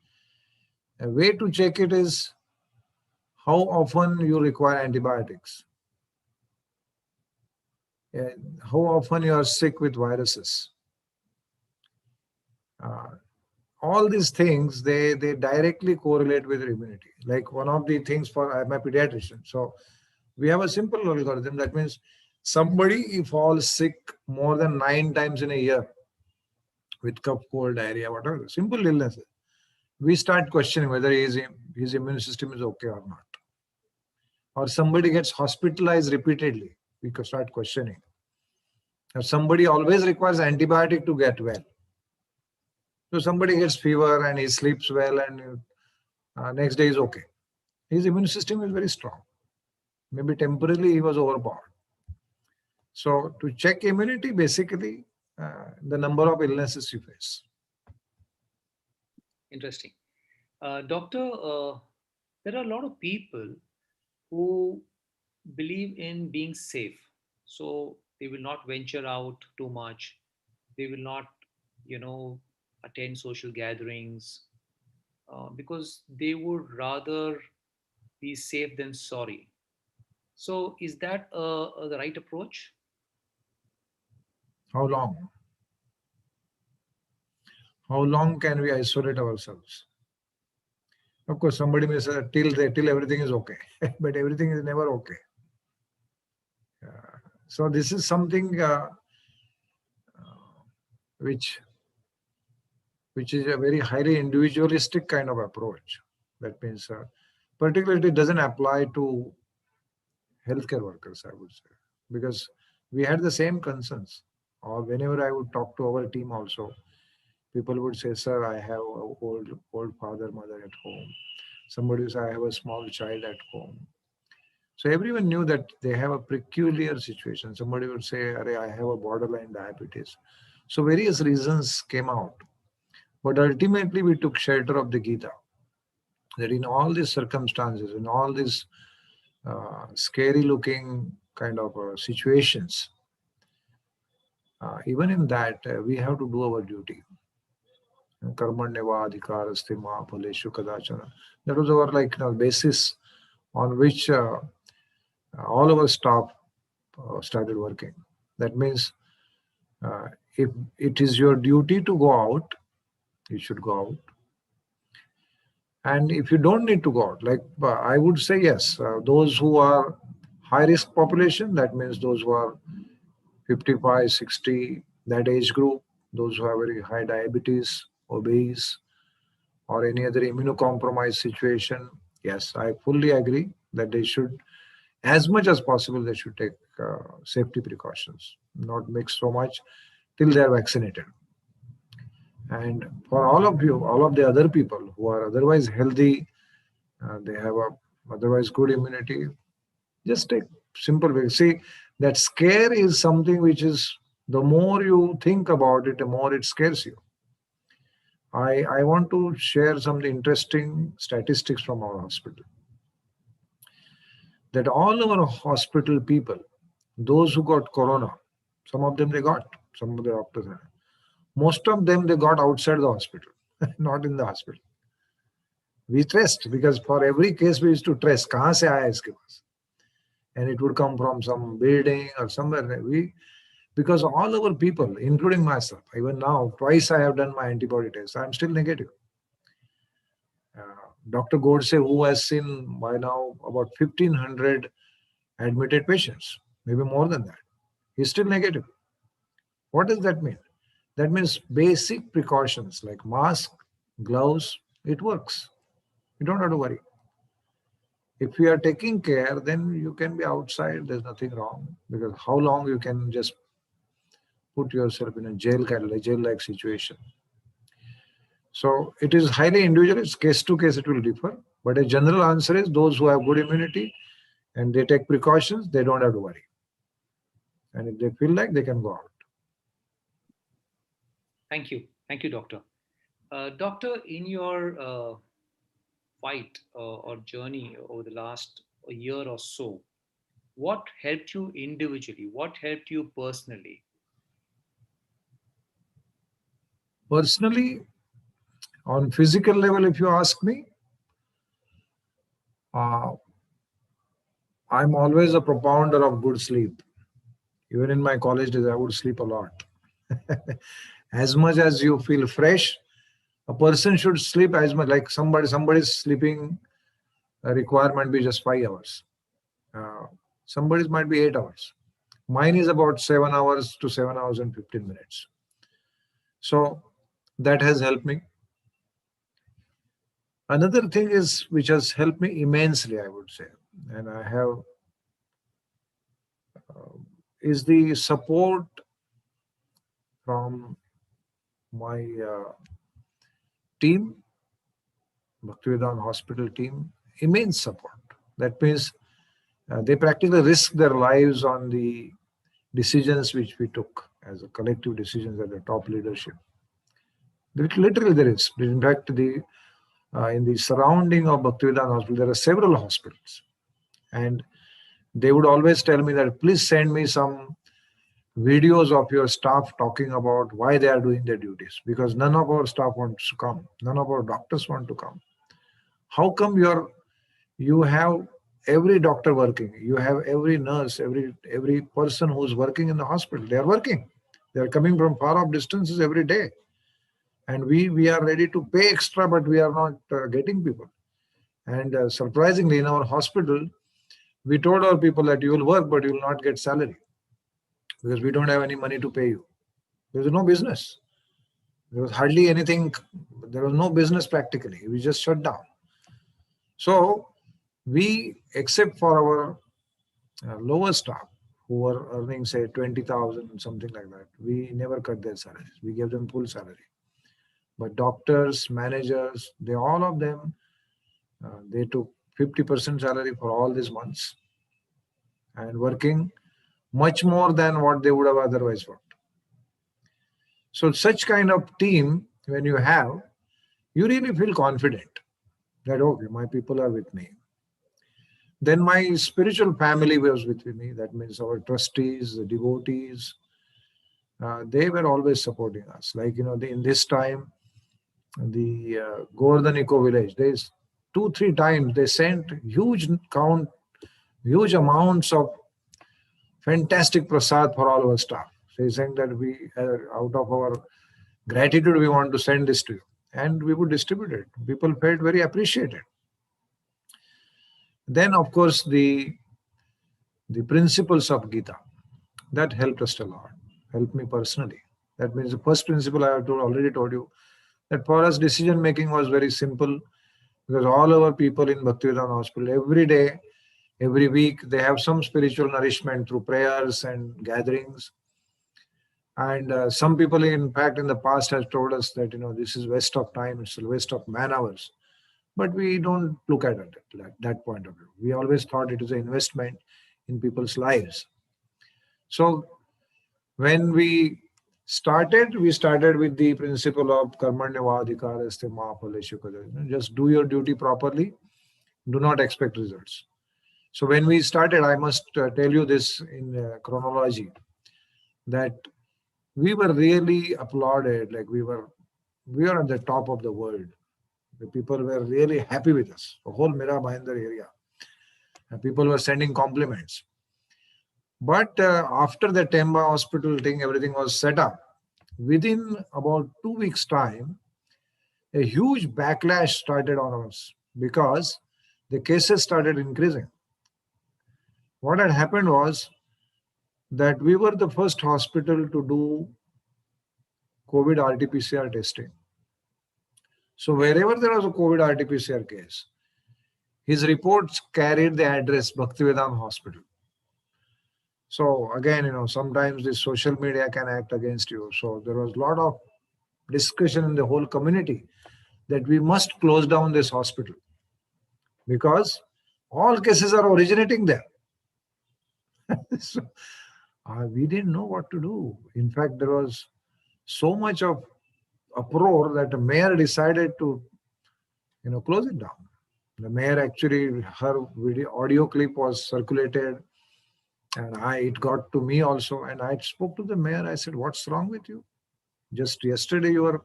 way to check it is how often you require antibiotics, uh, how often you are sick with viruses. Uh, all these things, they directly correlate with immunity. Like one of the things for I'm a pediatrician, so we have a simple algorithm. That means somebody falls sick more than 9 times in a year with cough, cold, diarrhea, whatever, simple illnesses. We start questioning whether his immune system is okay or not. Or somebody gets hospitalized repeatedly, we could start questioning. Or somebody always requires antibiotic to get well. So somebody gets fever and he sleeps well and next day is okay. His immune system is very strong. Maybe temporarily he was overpowered. So to check immunity, basically the number of illnesses you face. Interesting. Doctor, there are a lot of people who believe in being safe. So They will not venture out too much. They will not, you know, attend social gatherings because they would rather be safe than sorry. So, is that the right approach? How long? How long can we isolate ourselves? Of course, somebody may say till everything is okay, but everything is never okay. So this is something which which is a very highly individualistic kind of approach. That means, particularly, it doesn't apply to healthcare workers, I would say, because we had the same concerns. Or whenever I would talk to our team, also, people would say, "Sir, I have a old father, mother at home." Somebody would say, "I have a small child at home." So everyone knew that they have a peculiar situation. Somebody would say, "Arey, I have a borderline diabetes." So various reasons came out. But ultimately, we took shelter of the Gita, that in all these circumstances, in all these scary looking kind of situations, even in that, we have to do our duty. Karmanyava adhikaraste ma phaleshu kadachana. That was our basis on which all our staff started working. That means, uh, if it is your duty to go out, you should go out. And if you don't need to go out, like I would say, yes, those who are high risk population, that means those who are 55, 60, that age group, those who have very high diabetes, obese, or any other immunocompromised situation, yes, I fully agree that they should, as much as possible, they should take safety precautions, not mix so much till they are vaccinated. And for all of you, all of the other people who are otherwise healthy, they have a otherwise good immunity, just take simple way. See, that scare is something which is, the more you think about it, the more it scares you. I want to share some interesting statistics from our hospital. That all our hospital people, those who got corona, some of them they got, some of the doctors had. Most of them they got outside the hospital, not in the hospital. We traced, because for every case we used to trace, kahan se aaya iske paas, and it would come from some building or somewhere. Because all our people, including myself, even now, twice I have done my antibody test, I'm still negative. Dr. Godse, who has seen by now about 1,500 admitted patients, maybe more than that, he's still negative. What does that mean? That means basic precautions like mask, gloves, it works. You don't have to worry. If you are taking care, then you can be outside, there's nothing wrong. Because how long you can just put yourself in a jail-like situation. So it is highly individual, it's case to case, it will differ. But a general answer is those who have good immunity and they take precautions, they don't have to worry. And if they feel like, they can go out. Thank you. Thank you, Doctor. Doctor, in your fight or journey over the last a year or so, what helped you individually? What helped you personally? Personally, on physical level, if you ask me, uh, I'm always a propounder of good sleep. Even in my college days, I would sleep a lot. As much as you feel fresh, a person should sleep as much. Like somebody's sleeping requirement be just 5 hours. Uh, somebody's might be 8 hours. Mine is about 7 hours to 7 hours and 15 minutes. So that has helped me. Another thing is which has helped me immensely, I would say, and I have is the support from my team, Bhaktivedanta Hospital team, immense support. That means they practically risk their lives on the decisions which we took as a collective decisions at the top leadership. Literally, there is. In fact, in the surrounding of Bhaktivedanta Hospital, there are several hospitals, and they would always tell me that please send me some videos of your staff talking about why they are doing their duties, because none of our staff wants to come, none of our doctors want to come. How come you have every doctor working, you have every nurse, every person who's working in the hospital, they are working, they are coming from far off distances every day, and we are ready to pay extra, but we are not getting people. And surprisingly, in our hospital, we told our people that you will work, but you will not get salary because we don't have any money to pay you. There was no business. There was hardly anything. There was no business practically. We just shut down. So we, except for our lower staff who were earning say 20,000, something like that, we never cut their salaries. We gave them full salary. But doctors, managers, they all of them, they took 50% salary for all these months and working much more than what they would have otherwise worked. So such kind of team, when you have, you really feel confident that, okay, my people are with me. Then my spiritual family was with me. That means our trustees, the devotees, they were always supporting us. Like, in this time, the Govardhan Eco Village, there's 2-3 times they sent huge amounts of fantastic prasad for all our staff. They saying that we, out of our gratitude, we want to send this to you. And we would distribute it. People felt very appreciated. Then, of course, the principles of Gita, that helped us a lot, helped me personally. That means the first principle I have already told you, that for us decision making was very simple, because all our people in Bhaktivedanta Hospital, every day, every week, they have some spiritual nourishment through prayers and gatherings. And some people, in fact, in the past has told us that, this is waste of time, it's a waste of man hours. But we don't look at it at that point of view. We always thought it is an investment in people's lives. So when we started with the principle of karmanyavadhikaraste ma phaleshu kadasya. Just do your duty properly. Do not expect results. So when we started, I must tell you this in chronology, that we were really applauded. Like we were at the top of the world. The people were really happy with us. The whole Mira Bhayandar area. And people were sending compliments. But after the Temba hospital thing, everything was set up. Within about 2 weeks' time, a huge backlash started on us because the cases started increasing. What had happened was that we were the first hospital to do COVID RT-PCR testing. So wherever there was a COVID RT-PCR case, his reports carried the address Bhaktivedanta Hospital. So again, sometimes the social media can act against you. So there was a lot of discussion in the whole community that we must close down this hospital because all cases are originating there. So, we didn't know what to do. In fact, there was so much of uproar that the mayor decided to, close it down. The mayor actually, her audio clip was circulated, and it got to me also. And I spoke to the mayor. I said, "What's wrong with you? Just yesterday you were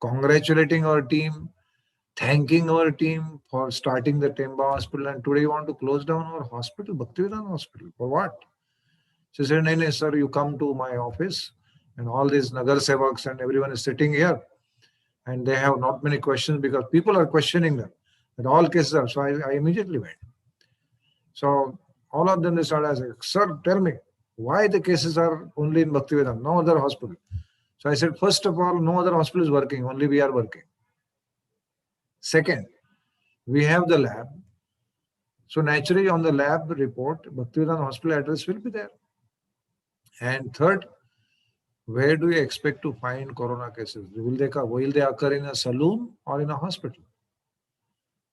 congratulating our team, thanking our team for starting the Temba hospital, and today you want to close down our hospital, Bhaktivedanta Hospital. For what?" She said, "No, sir, you come to my office, and all these Nagar Sevaks and everyone is sitting here, and they have not many questions because people are questioning them. That all cases are." So I immediately went. So all of them, they started asking, "Sir, tell me, why the cases are only in Bhaktivedanta, no other hospital?" So I said, first of all, no other hospital is working, only we are working. Second, we have the lab. So naturally on the lab report, Bhaktivedanta Hospital address will be there. And third, where do you expect to find corona cases? Will they occur in a saloon or in a hospital?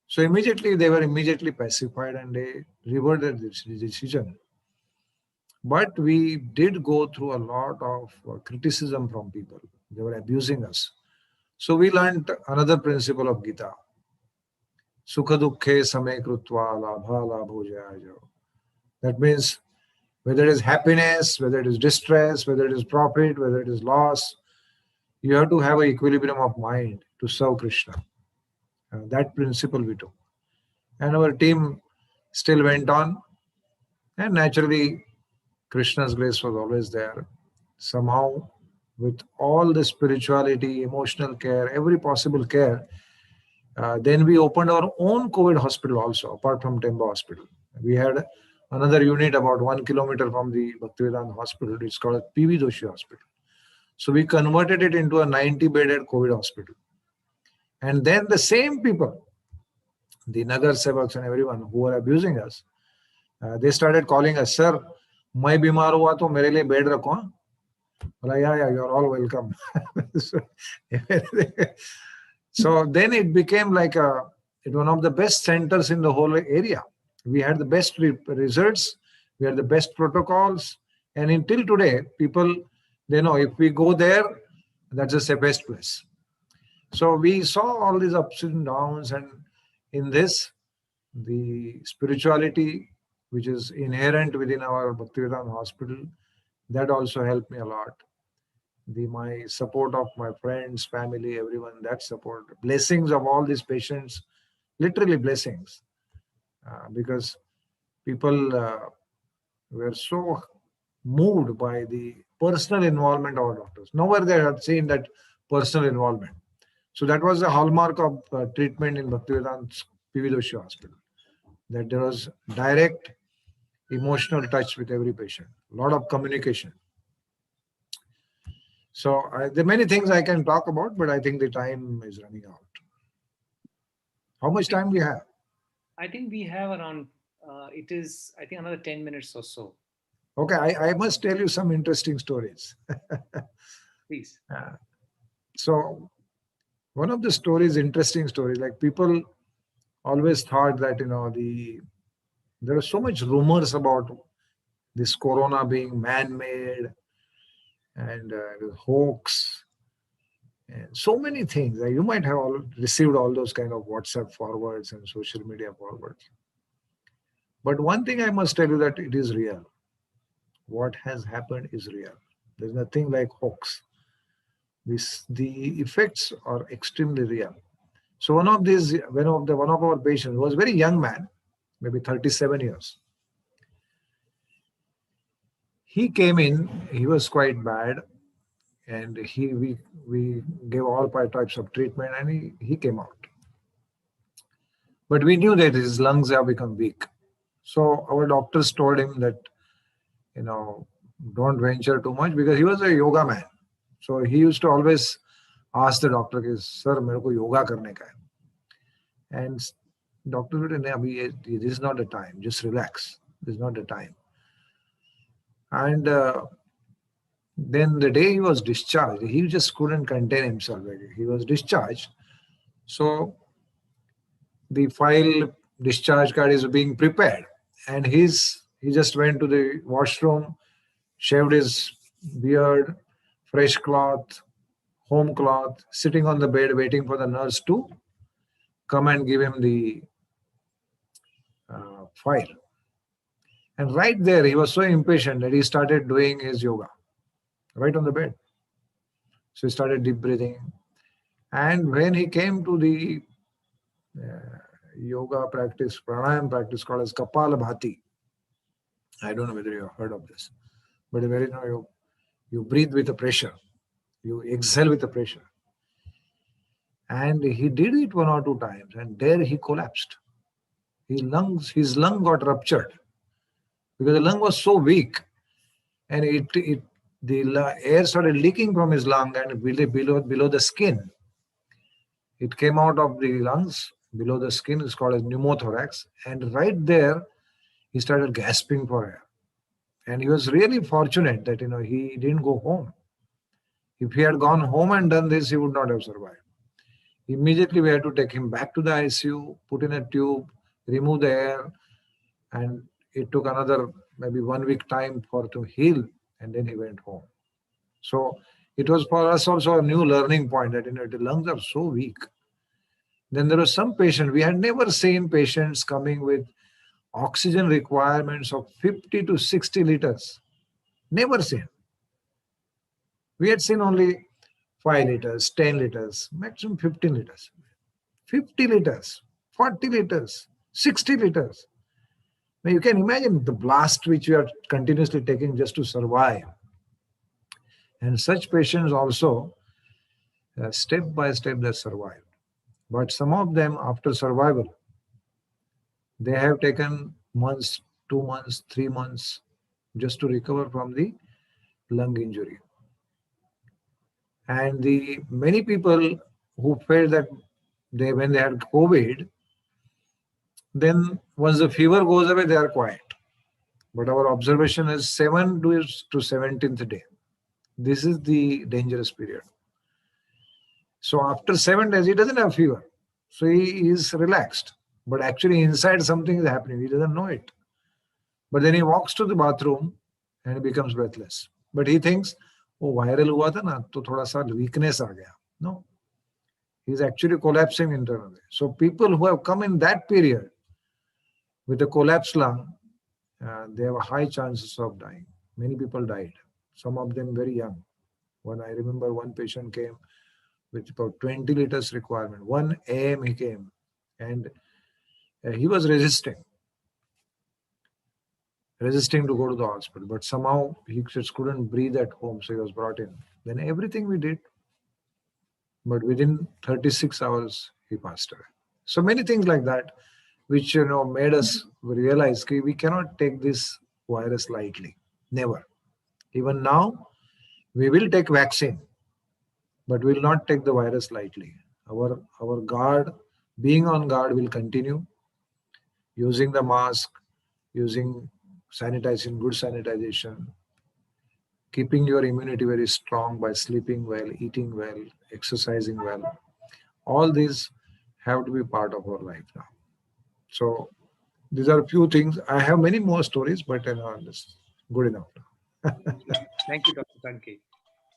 So immediately they were pacified and they reverted this decision. But we did go through a lot of criticism from people. They were abusing us. So we learned another principle of Gita. Sukha dukkhe same krutva labha labho jayajo. That means Whether it is happiness, whether it is distress, whether it is profit, whether it is loss, you have to have an equilibrium of mind to serve Krishna. That principle we took. And our team still went on, and naturally, Krishna's grace was always there. Somehow, with all the spirituality, emotional care, every possible care, then we opened our own COVID hospital also, apart from Temba Hospital. We had another unit about 1 kilometer from the Bhaktivedanta Hospital. It's called PV Doshi Hospital. So we converted it into a 90-bedded COVID hospital. And then the same people, the Nagar Sevaks and everyone who were abusing us, they started calling us, sir, मैं बीमार हुआ तो मेरे लिए bed रखो हाँ? Yeah, you're all welcome. so, so then it became like one of the best centers in the whole area. We had the best results, we had the best protocols, and until today, people, they know if we go there, that's the safest place. So we saw all these ups and downs, and in this, the spirituality, which is inherent within our Bhaktivedanta Hospital, that also helped me a lot. My support of my friends, family, everyone, that support, blessings of all these patients, literally blessings, because people were so moved by the personal involvement of our doctors. Nowhere they had seen that personal involvement. So that was the hallmark of treatment in Bhaktivedanta PV Doshi Hospital, that there was direct emotional touch with every patient, a lot of communication. So there are many things I can talk about, but I think the time is running out. How much time we have? I think we have around, it is, I think, another 10 minutes or so. Okay, I must tell you some interesting stories. Please. So one of the stories, interesting stories, like people always thought that, there are so much rumors about this corona being man-made and hoax and so many things. You might have received all those kind of WhatsApp forwards and social media forwards. But one thing I must tell you, that it is real. What has happened is real. There's nothing like hoax. The effects are extremely real. So one of our patients was a very young man, maybe 37 years. He came in, he was quite bad, and we gave all types of treatment, and he came out. But we knew that his lungs have become weak. So our doctors told him that, don't venture too much, because he was a yoga man. So he used to always ask the doctor, sir, मेरे को yoga करने का है. And doctor said, this is not the time, just relax. This is not the time. And then the day he was discharged, he just couldn't contain himself. He was discharged. So the file discharge card is being prepared. And he just went to the washroom, shaved his beard, fresh cloth, home cloth, sitting on the bed waiting for the nurse to come and give him the file. And right there, he was so impatient that he started doing his yoga right on the bed. So he started deep breathing. And when he came to the yoga practice, pranayam practice called as Kapalabhati, I don't know whether you have heard of this, but you breathe with the pressure, you exhale with the pressure. And he did it 1 or 2 times, and there he collapsed. His lung got ruptured because the lung was so weak, and the air started leaking from his lung and below the skin. It came out of the lungs below the skin. It's called as pneumothorax, and right there he started gasping for air. And he was really fortunate that he didn't go home. If he had gone home and done this, he would not have survived. Immediately we had to take him back to the ICU, put in a tube, remove the air, and it took another maybe 1 week time to heal, and then he went home. So it was for us also a new learning point that the lungs are so weak. Then there was some patient, we had never seen patients coming with oxygen requirements of 50 to 60 liters. Never seen. We had seen only 5 liters, 10 liters, maximum 15 liters. 50 liters, 40 liters, 60 liters. Now you can imagine the blast which we are continuously taking just to survive. And such patients also, step by step, they survive. But some of them, after survival, they have taken months, 2 months, 3 months just to recover from the lung injury. And the many people who felt that they when they had COVID, then once the fever goes away, they are quiet. But our observation is 7 days to 17th day. This is the dangerous period. So after 7 days, he doesn't have fever. So he is relaxed. But actually inside something is happening. He doesn't know it. But then he walks to the bathroom and he becomes breathless. But he thinks, oh, viral हुआ था ना, तो थोड़ा सा weakness आ गया. No, he's actually collapsing internally. So people who have come in that period with a collapsed lung, they have high chances of dying. Many people died. Some of them very young. When I remember one patient came with about 20 liters requirement. 1 a.m. he came and he was resisting to go to the hospital, but somehow he just couldn't breathe at home, so he was brought in. Then everything we did, but within 36 hours he passed away. So many things like that, which made us realize that we cannot take this virus lightly. Never. Even now, we will take vaccine, but we will not take the virus lightly. Our guard, being on guard, will continue using the mask, using sanitizing, good sanitization, keeping your immunity very strong by sleeping well, eating well, exercising well. All these have to be part of our life now. So these are a few things. I have many more stories, but this good enough now. Thank you, Dr. Sankhe.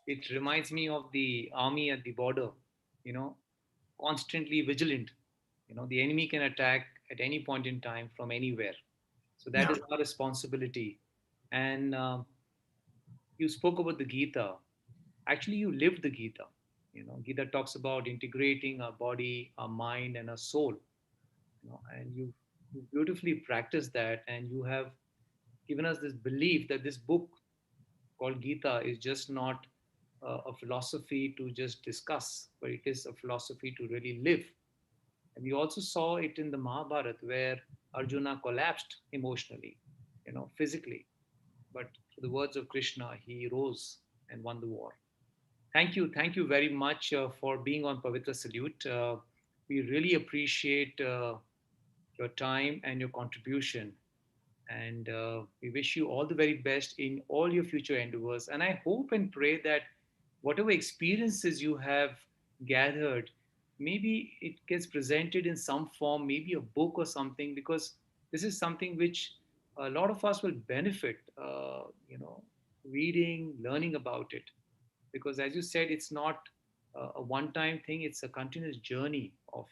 It reminds me of the army at the border, you know, constantly vigilant. The enemy can attack at any point in time from anywhere. So that Yeah. is our responsibility. And you spoke about the Gita. Actually, you lived the Gita. Gita talks about integrating our body, our mind, and our soul. And you beautifully practiced that, and you have given us this belief that this book called Gita is just not a philosophy to just discuss, but it is a philosophy to really live. And we also saw it in the Mahabharata where Arjuna collapsed emotionally, physically. But through the words of Krishna, he rose and won the war. Thank you. Thank you very much for being on Pavitra Salute. We really appreciate your time and your contribution. And we wish you all the very best in all your future endeavors. And I hope and pray that whatever experiences you have gathered, maybe it gets presented in some form, maybe a book or something, because this is something which a lot of us will benefit, reading, learning about it. Because as you said, it's not a one time thing, it's a continuous journey of,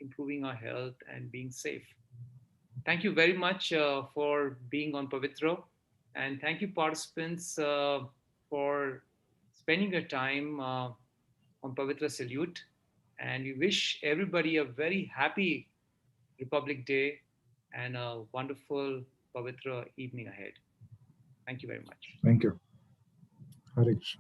improving our health and being safe. Thank you very much for being on Pavitra. And thank you, participants, for spending your time on Pavitra Salute. And we wish everybody a very happy Republic Day and a wonderful Pavitra evening ahead. Thank you very much. Thank you, Harish.